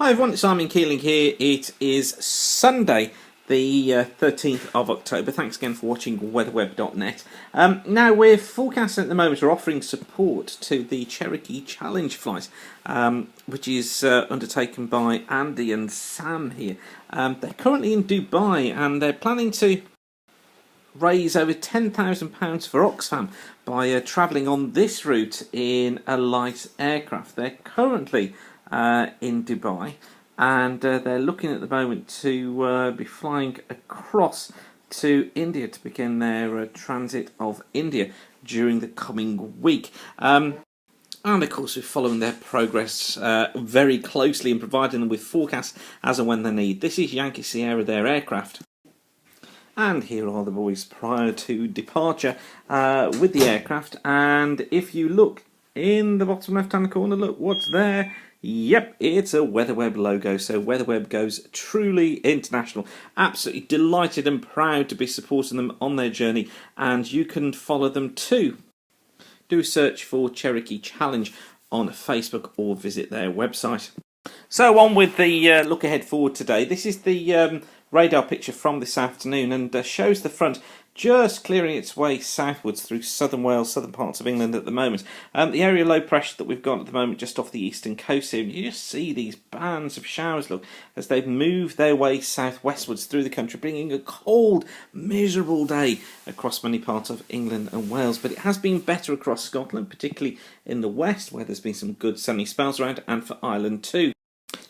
Hi everyone, it's Simon Keeling here. It is Sunday, the 13th of October. Thanks again for watching weatherweb.net. Now we're forecasting at the moment, we're offering support to the Cherokee Challenge flight, which is undertaken by Andy and Sam here. They're currently in Dubai and they're planning to raise over £10,000 for Oxfam by travelling on this route in a light aircraft. They're currently in Dubai and they're looking at the moment to be flying across to India to begin their transit of India during the coming week. And of course we're following their progress very closely and providing them with forecasts as and when they need. This is Yankee Sierra, their aircraft. And here are the boys prior to departure with the aircraft. And if you look in the bottom left hand corner, look what's there. Yep, it's a WeatherWeb logo, so WeatherWeb goes truly international. Absolutely delighted and proud to be supporting them on their journey, and you can follow them too. Do a search for Cherokee Challenge on Facebook or visit their website. So on with the look ahead forward today. This is the radar picture from this afternoon and shows the front just clearing its way southwards through southern Wales, southern parts of England at the moment. The area low pressure that we've got at the moment just off the eastern coast here, you just see these bands of showers, look, as they've moved their way southwestwards through the country, bringing a cold, miserable day across many parts of England and Wales. But it has been better across Scotland, particularly in the west, where there's been some good sunny spells around, and for Ireland too.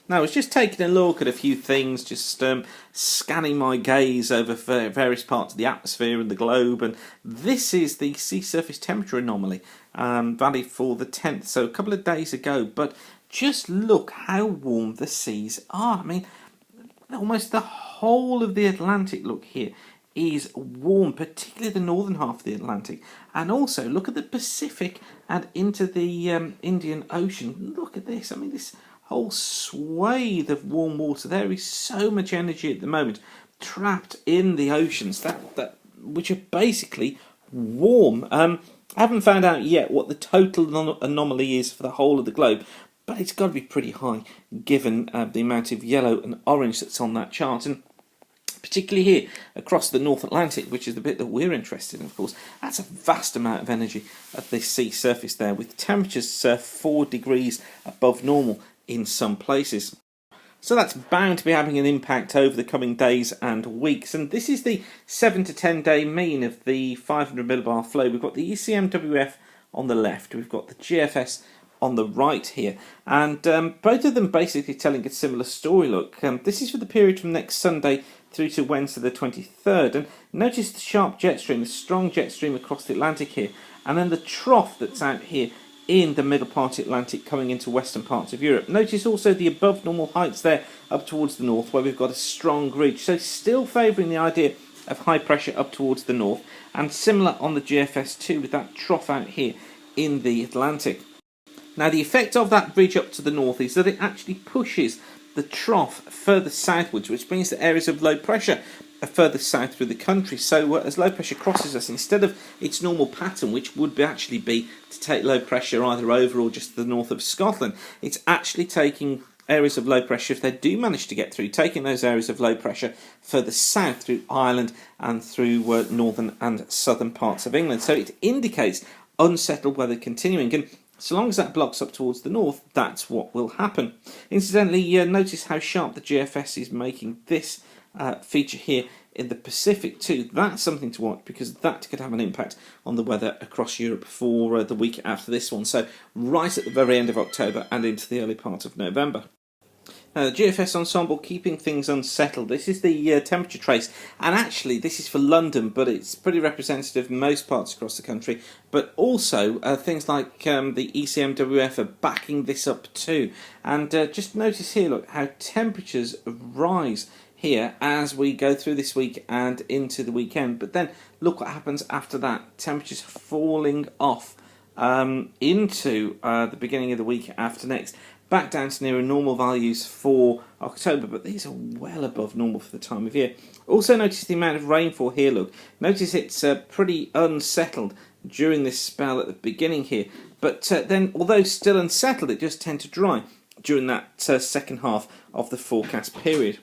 Now, I was just taking a look at a few things, just scanning my gaze over various parts of the atmosphere and the globe, and this is the sea surface temperature anomaly, valid for the 10th, so a couple of days ago, but just look how warm the seas are. I mean, almost the whole of the Atlantic, look here, is warm, particularly the northern half of the Atlantic, and also look at the Pacific and into the Indian Ocean. Look at this, I mean, this whole swathe of warm water. There is so much energy at the moment trapped in the oceans that which are basically warm. I haven't found out yet what the total anomaly is for the whole of the globe, but it's got to be pretty high given the amount of yellow and orange that's on that chart. And particularly here across the North Atlantic, which is the bit that we're interested in, of course, that's a vast amount of energy at the sea surface there, with temperatures 4 degrees above normal in some places. So that's bound to be having an impact over the coming days and weeks. And this is the 7 to 10 day mean of the 500 millibar flow. We've got the ECMWF on the left, we've got the GFS on the right here, and both of them basically telling a similar story. Look, this is for the period from next Sunday through to Wednesday the 23rd, and notice the sharp jet stream, the strong jet stream across the Atlantic here, and then the trough that's out here in the middle part of the Atlantic coming into western parts of Europe. Notice also the above normal heights there up towards the north, where we've got a strong ridge, so still favouring the idea of high pressure up towards the north, and similar on the GFS too, with that trough out here in the Atlantic. Now, the effect of that ridge up to the north is that it actually pushes the trough further southwards, which means that areas of low pressure are further south through the country. So as low pressure crosses us, instead of its normal pattern, which would actually be to take low pressure either over or just to the north of Scotland, it's actually taking areas of low pressure, if they do manage to get through, taking those areas of low pressure further south through Ireland and through northern and southern parts of England. So it indicates unsettled weather continuing, and so long as that blocks up towards the north, that's what will happen. Incidentally, notice how sharp the GFS is making this feature here in the Pacific too. That's something to watch, because that could have an impact on the weather across Europe for the week after this one. So right at the very end of October and into the early part of November. Now, the GFS ensemble keeping things unsettled. This is the temperature trace, and actually this is for London, but it's pretty representative in most parts across the country. But also things like the ECMWF are backing this up too. And just notice here, look, how temperatures rise here as we go through this week and into the weekend. But then look what happens after that. Temperatures falling off into the beginning of the week after next, back down to nearer normal values for October, but these are well above normal for the time of year. Also notice the amount of rainfall here, look. Notice it's pretty unsettled during this spell at the beginning here, but then although still unsettled, it does tend to dry. during that second half of the forecast period.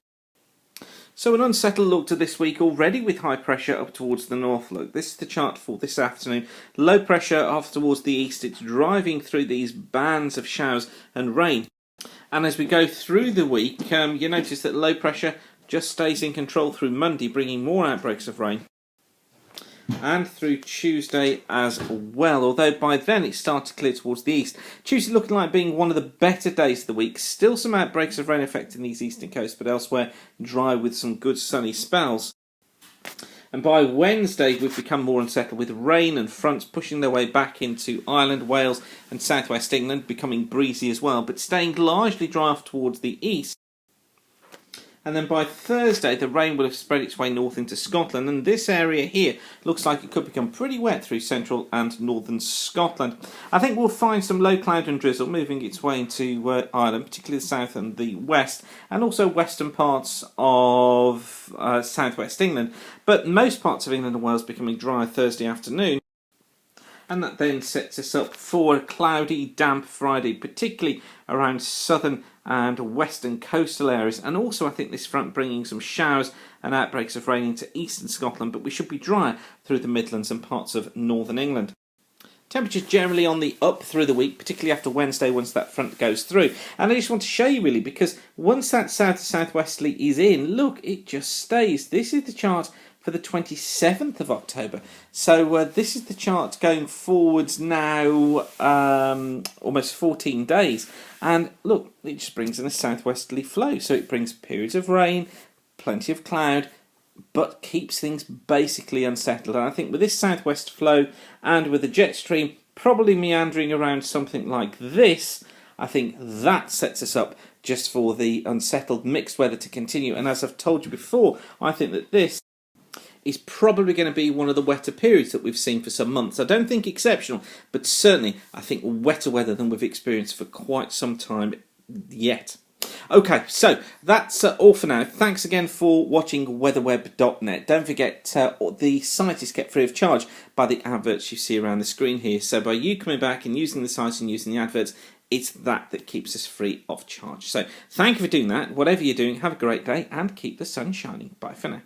So an unsettled look to this week already, with high pressure up towards the north. Look, this is the chart for this afternoon. Low pressure off towards the east. It's driving through these bands of showers and rain. And as we go through the week, you notice that low pressure just stays in control through Monday, bringing more outbreaks of rain. And through Tuesday as well, although by then it started to clear towards the east. Tuesday looking like being one of the better days of the week. Still some outbreaks of rain affecting these eastern coasts, but elsewhere dry with some good sunny spells. And by Wednesday we've become more unsettled, with rain and fronts pushing their way back into Ireland, Wales and southwest England, becoming breezy as well, but staying largely dry off towards the east. And then by Thursday, the rain will have spread its way north into Scotland, and this area here looks like it could become pretty wet through central and northern Scotland. I think we'll find some low cloud and drizzle moving its way into Ireland, particularly the south and the west, and also western parts of southwest England. But most parts of England and Wales becoming dry Thursday afternoon. And that then sets us up for a cloudy, damp Friday, particularly around southern and western coastal areas. And also I think this front bringing some showers and outbreaks of rain into eastern Scotland, but we should be drier through the Midlands and parts of northern England. Temperatures generally on the up through the week, particularly after Wednesday once that front goes through. And I just want to show you really, because once that south to southwesterly is in, look, it just stays. This is the chart for the 27th of October. So this is the chart going forwards now almost 14 days. And look, it just brings in a southwesterly flow. So it brings periods of rain, plenty of cloud, but keeps things basically unsettled. And I think with this southwest flow and with the jet stream probably meandering around something like this, I think that sets us up just for the unsettled mixed weather to continue. And as I've told you before, I think that this is probably going to be one of the wetter periods that we've seen for some months. I don't think exceptional, but certainly I think wetter weather than we've experienced for quite some time yet. Okay, so that's all for now. Thanks again for watching weatherweb.net. Don't forget, the site is kept free of charge by the adverts you see around the screen here. So by you coming back and using the site and using the adverts, it's that keeps us free of charge. So thank you for doing that. Whatever you're doing, have a great day and keep the sun shining. Bye for now.